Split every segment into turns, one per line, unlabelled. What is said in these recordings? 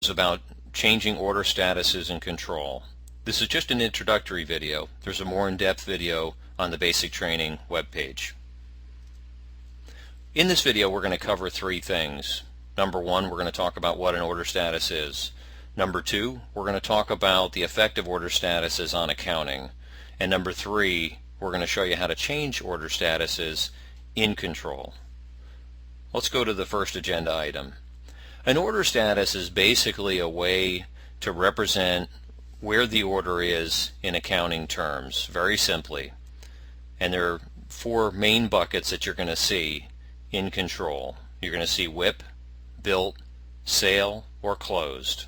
is about changing order statuses in control. This is just an introductory video. There's a more in-depth video on the basic training webpage. In this video we're going to cover three things. Number one, we're going to talk about what an order status is. Number two, we're going to talk about the effect of order statuses on accounting. And number three, we're going to show you how to change order statuses in control. Let's go to the first agenda item. An order status is basically a way to represent where the order is in accounting terms, very simply. And there are four main buckets that you're going to see in control. You're going to see WIP, built, sale, or closed.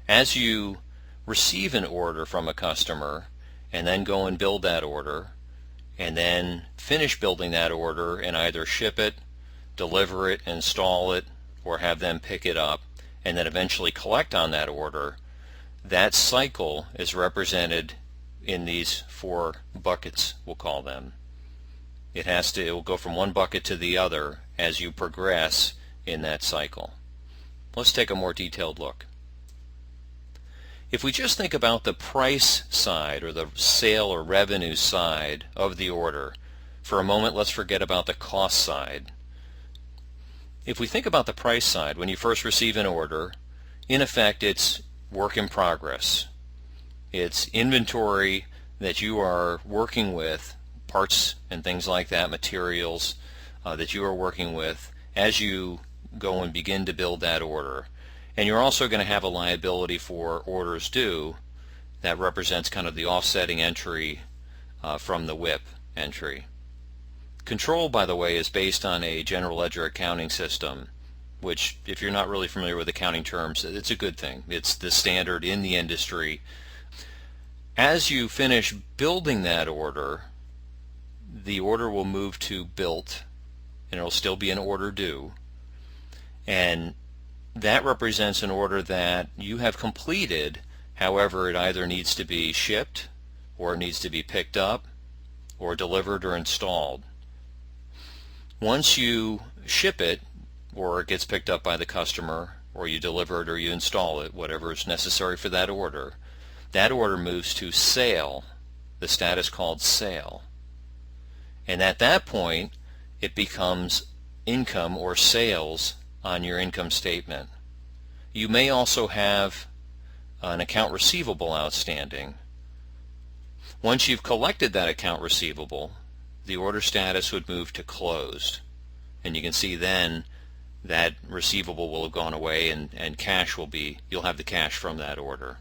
As you receive an order from a customer and then go and build that order and then finish building that order and either ship it, deliver it, install it, or have them pick it up and then eventually collect on that order, that cycle is represented in these four buckets, we'll call them. It will go from one bucket to the other as you progress in that cycle. Let's take a more detailed look. If we just think about the price side or the sale or revenue side of the order, for a moment let's forget about the cost side. If we think about the price side, when you first receive an order, in effect it's work in progress. It's inventory that you are working with, parts and things like that, materials that you are working with as you go and begin to build that order. And you're also going to have a liability for orders due that represents kind of the offsetting entry from the WIP entry. Control, by the way, is based on a general ledger accounting system, which, if you're not really familiar with accounting terms, it's a good thing. It's the standard in the industry. As you finish building that order, the order will move to built, and it'll still be an order due. And that represents an order that you have completed. However, it either needs to be shipped, or it needs to be picked up, or delivered or installed. Once you ship it, or it gets picked up by the customer, or you deliver it or you install it, whatever is necessary for that order moves to sale, the status called sale. And at that point it becomes income or sales on your income statement. You may also have an account receivable outstanding. Once you've collected that account receivable, the order status would move to closed. And you can see then that receivable will have gone away and cash will be, you'll have the cash from that order.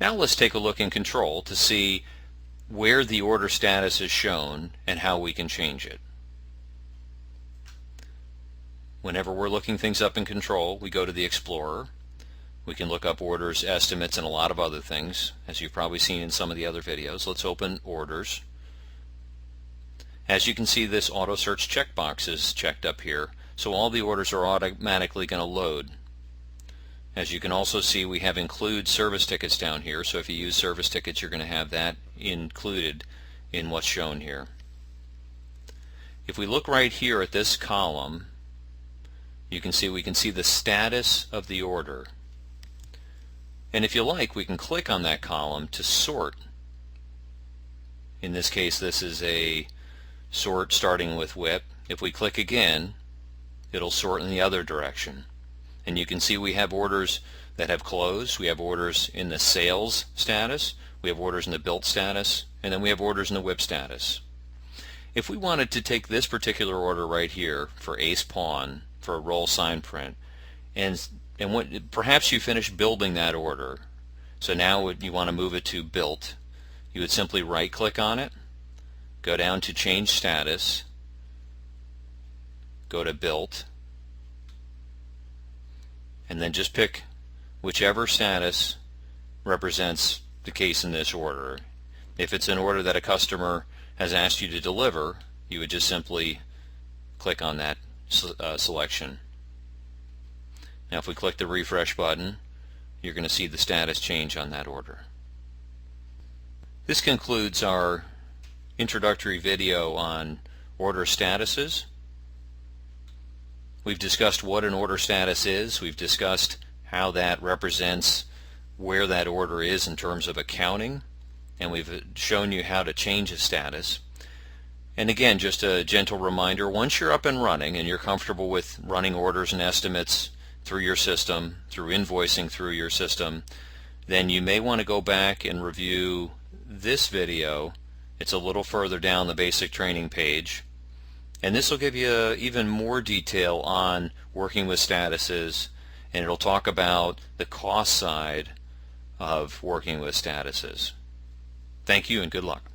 Now let's take a look in control to see where the order status is shown and how we can change it. Whenever we're looking things up in control, we go to the Explorer. We can look up orders, estimates, and a lot of other things, as you've probably seen in some of the other videos. Let's open orders. As you can see, this auto search checkbox is checked up here, so all the orders are automatically going to load. As you can also see, we have include service tickets down here, so if you use service tickets you're going to have that included in what's shown here. If we look right here at this column, we can see the status of the order. And if you like, we can click on that column to sort. In this case, this is a sort starting with WIP. If we click again, it'll sort in the other direction. And you can see we have orders that have closed, we have orders in the sales status, we have orders in the built status, and then we have orders in the WIP status. If we wanted to take this particular order right here for Ace Pawn for a roll sign print, and perhaps you finish building that order, so now you want to move it to built, you would simply right click on it, go down to change status, go to built, and then just pick whichever status represents the case in this order. If it's an order that a customer has asked you to deliver, you would just simply click on that selection. Now if we click the refresh button, you're going to see the status change on that order. This concludes our introductory video on order statuses. We've discussed what an order status is. We've discussed how that represents where that order is in terms of accounting, and we've shown you how to change a status. And again, just a gentle reminder, once you're up and running and you're comfortable with running orders and estimates through your system, through invoicing through your system, then you may want to go back and review this video. It's a little further down the basic training page, and this will give you even more detail on working with statuses, and it'll talk about the cost side of working with statuses. Thank you and good luck.